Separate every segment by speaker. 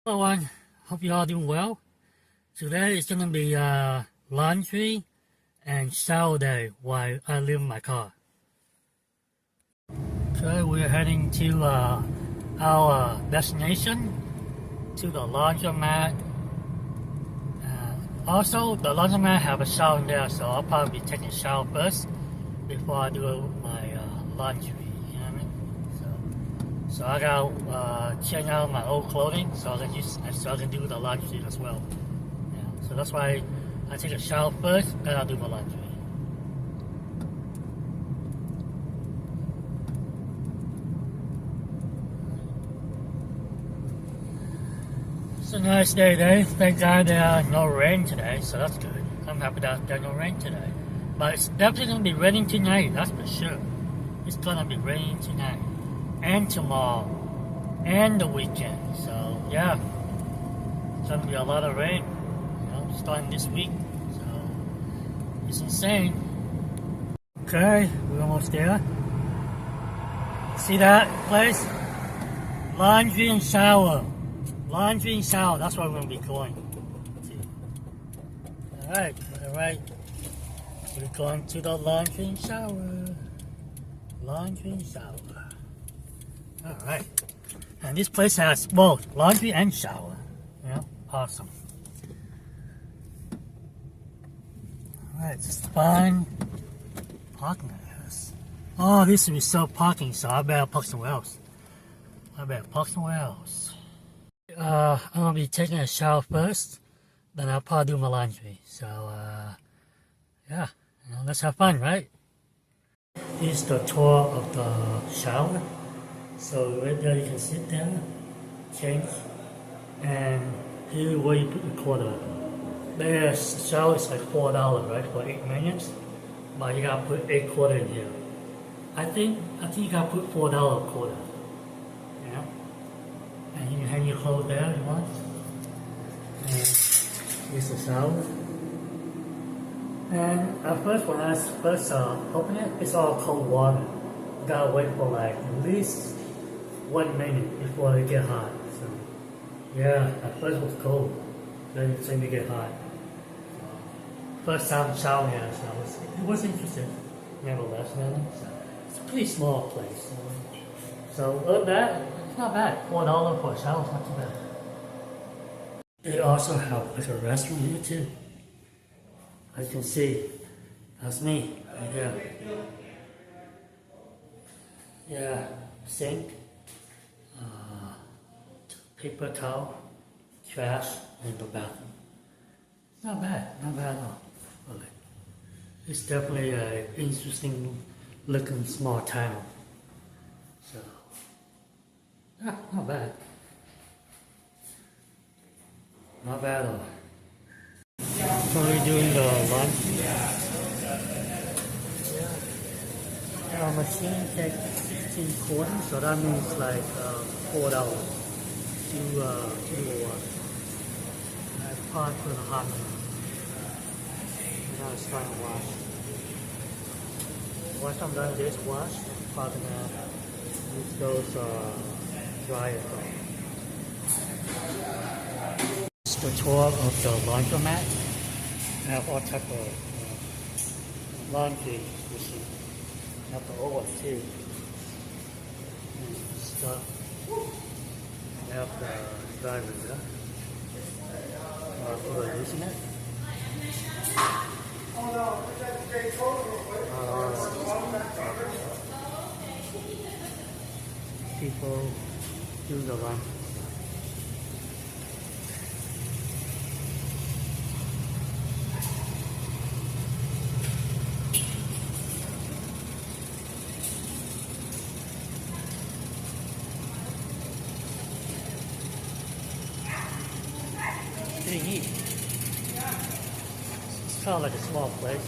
Speaker 1: Hello everyone, hope you all doing well. Today is gonna be laundry and shower day while I leave my car. Okay, we're heading to our destination, to the laundromat. Also, the laundromat have a shower in there, so I'll probably be taking a shower first before I do my laundry. You know what I mean? So I gotta change out my old clothing so I can do the laundry as well. Yeah, so that's why I take a shower first, then I'll do my laundry. It's a nice day today. Thank God there's no rain today, so that's good. I'm happy that there's no rain today. But it's definitely gonna be raining tonight, that's for sure. It's gonna be raining tonight and tomorrow and the weekend. So yeah, it's gonna be a lot of rain, starting this week. So it's insane. Okay, we're almost there. See that place? Laundry and shower. Laundry and shower. That's where we're gonna be going. All right. We're going to the laundry and shower. Laundry and shower. All right. And this place has both laundry and shower. Awesome. All right, just find parking areas. Oh, this is self parking, so I better park somewhere else. I'm gonna be taking a shower first, then I'll probably do my laundry. So, yeah, let's have fun, right? Here's the tour of the shower. So right there you can sit down, change, and here where you put the quarter. The shower is like $4, right, for 8 minutes, but you gotta put 8 quarter in here. I think you gotta put $4 quarter. And you can hang your clothes there if you want. And here's the shower. And at first, when I first open it, it's all cold water. You gotta wait for like at least 1 minute before they get hot. So yeah, at first it was cold, then it seemed to get hot. First time showering here, so it was interesting. Nevertheless, it's a pretty small place. So other than that, it's not bad. $4 for a shower is not too bad. They also have like a restroom here too. As you can see, that's me right here. Yeah, sink, paper towel, trash, and the bathroom. Not bad at all. Really. It's definitely an interesting looking small town. So, yeah, not bad. Not bad at all. So we're doing the lunch. Our machine takes 16 quarters, so that means like $4 to the water. I probably put a hot minute. Now it's time to wash. Once I'm done this wash, I'm probably gonna use those dryer. It's the tour of the laundromat. I have all type of laundry machine. I have the old one too. And stuff. I have the driver there. People are using it. People do the run. Pretty neat. It's kind of like a small place.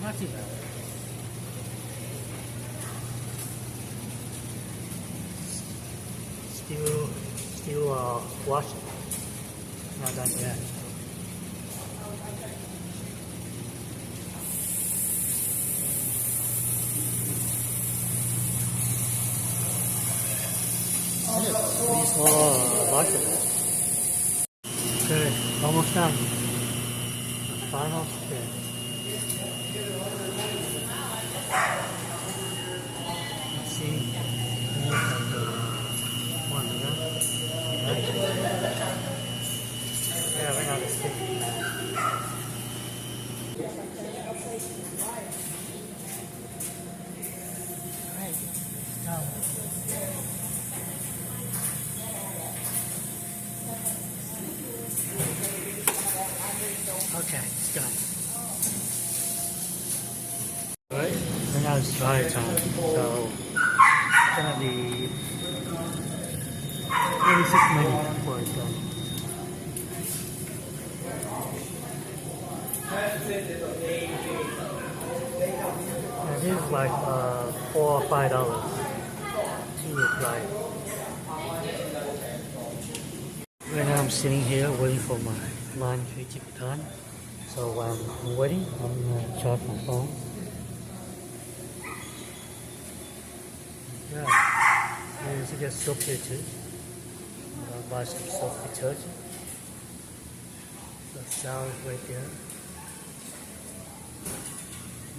Speaker 1: Not too bad. Still washing. Not done yet. These small parts of it. Okay, almost done. The final step. Let's see. Yeah, right now it's sticking. Right. Done. Okay, it's done. Right, and now it's dry time, so it's gonna be 36 minutes before it's done. And this is like $4 or $5 to apply. Right now I'm sitting here waiting for my laundry to be done. So while I'm waiting, I'm gonna charge my phone. Yeah, there's just soap here too. I'll buy some soap detergent. The shower is right there.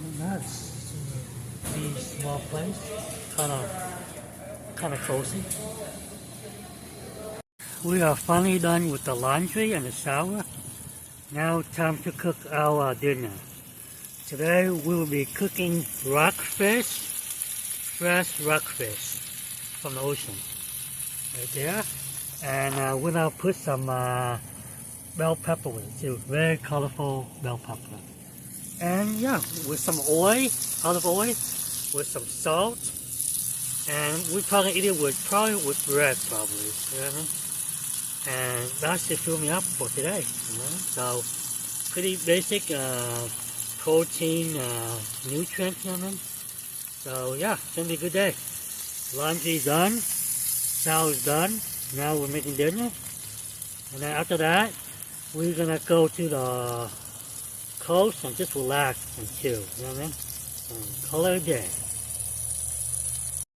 Speaker 1: Oh, nice. These small place, kind of cozy. We are finally done with the laundry and the shower. Now time to cook our dinner. Today we will be cooking rockfish, fresh rockfish from the ocean, right there. And we're gonna put some bell pepper with it too, very colorful bell pepper. And yeah, with some oil, olive oil, with some salt, and we probably eat it with bread, probably. You know what I mean? And that should fill me up for today. You know? So pretty basic protein, nutrients. You know what I mean? So yeah, it's gonna be a good day. Laundry's done, shower's done. Now we're making dinner, and then after that, we're gonna go to the coast and just relax and chill. You know what I mean? And call it a day.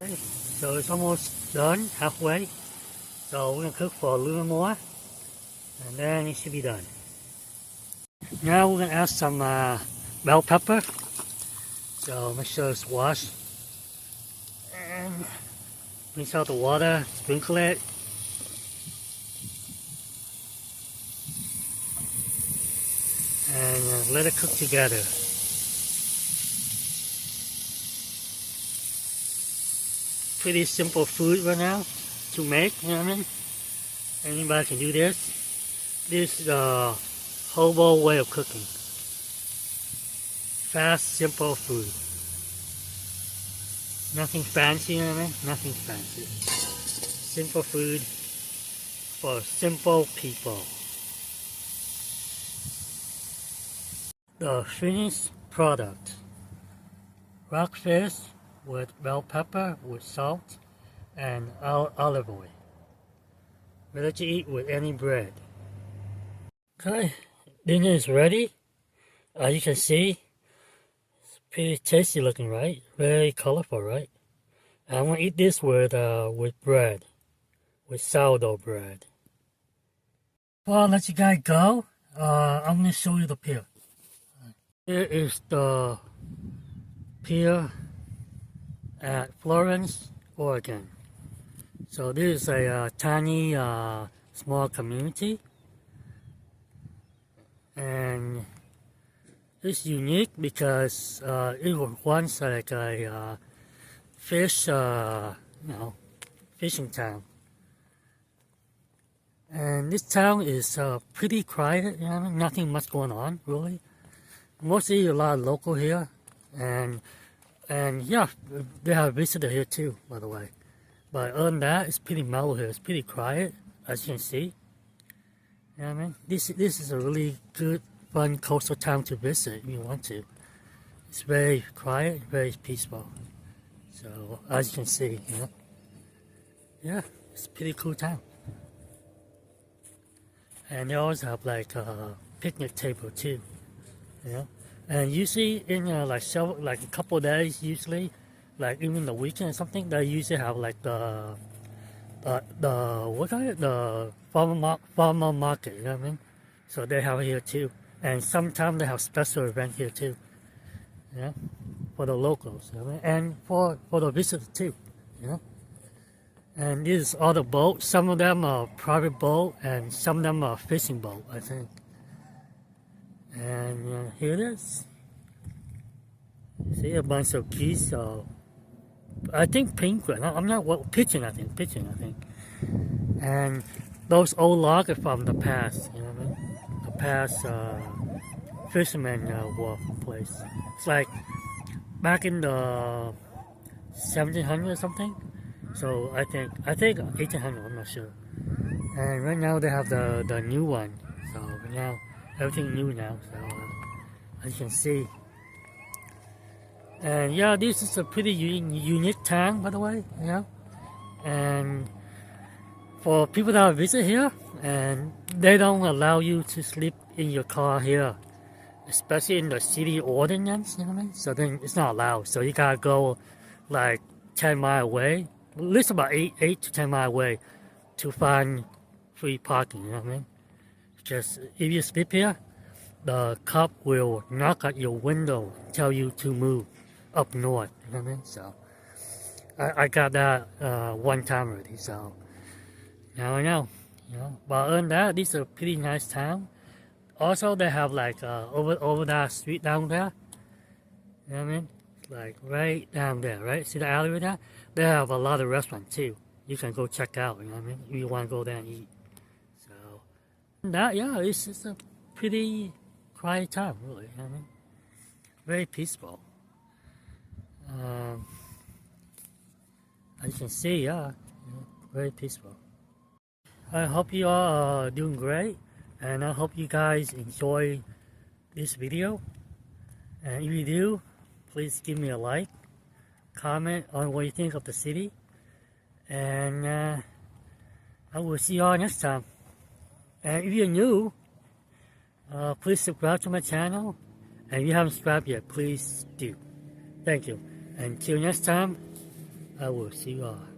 Speaker 1: Okay, so it's almost done, halfway. So we're gonna cook for a little more, and then it should be done. Now we're gonna add some bell pepper. So make sure it's washed, and rinse out the water, sprinkle it. And let it cook together. Pretty simple food right now to make, you know what I mean? Anybody can do this. This is the hobo way of cooking. Fast, simple food. Nothing fancy, you know what I mean? Nothing fancy. Simple food for simple people. The finished product: rockfish with bell pepper, with salt, and olive oil. Ready to eat with any bread. Okay, dinner is ready. As you can see, it's pretty tasty looking, right? Very colorful, right? And I'm gonna eat this with bread, with sourdough bread. Well, I'll let you guys go. I'm gonna show you the pier. Here is the pier at Florence, Oregon. So this is a tiny, small community, and it's unique because it was once like a fish, fishing town. And this town is pretty quiet. You know, nothing much going on really. Mostly a lot of local here, and yeah, they have a visitor here too, by the way. But other than that, it's pretty mellow here. It's pretty quiet, as you can see. You know what I mean? This is a really good, fun coastal town to visit if you want to. It's very quiet, very peaceful. So as you can see, you know, yeah, it's a pretty cool town. And they always have like a picnic table too. You know, and usually in like a couple of days, usually, like even the weekend or something, they usually have like the what are it? The farmer market, you know what I mean? So they have it here too. And sometimes they have special event here too. Yeah, for the locals, you know what I mean? And for the visitors too, you know. And these are the boats. Some of them are private boat, and some of them are fishing boat, I think. And here it is. See a bunch of geese. I think penguin. I'm not pigeon. I think. And those old logs from the past. You know what I mean? The past fisherman wharf place. It's like back in the 1700 or something. So I think 1800. I'm not sure. And right now they have the new one. So now everything new now. So as you can see. And yeah, this is a pretty unique town, by the way, you know. And for people that visit here, and they don't allow you to sleep in your car here, especially in the city ordinance, you know what I mean? So then it's not allowed. So you gotta go like 10 miles away, at least about 8 to 10 miles away, to find free parking, you know what I mean? Just if you sleep here, the cop will knock at your window, tell you to move up north, you know what I mean? So I got that one time already, so now I know, you know. But other than that, this is a pretty nice town. Also, they have like over that street down there, you know what I mean? Like right down there, right? See the alleyway there? They have a lot of restaurants too. You can go check out, you know what I mean? If you want to go there and eat. So that, yeah, it's just a pretty quiet town, really, you know what I mean? Very peaceful. As you can see, yeah, very peaceful. I hope you all are doing great, and I hope you guys enjoy this video. And if you do, please give me a like, comment on what you think of the city, and I will see you all next time. And if you're new, please subscribe to my channel, and if you haven't subscribed yet, please do. Thank you. Until next time, I will see you all.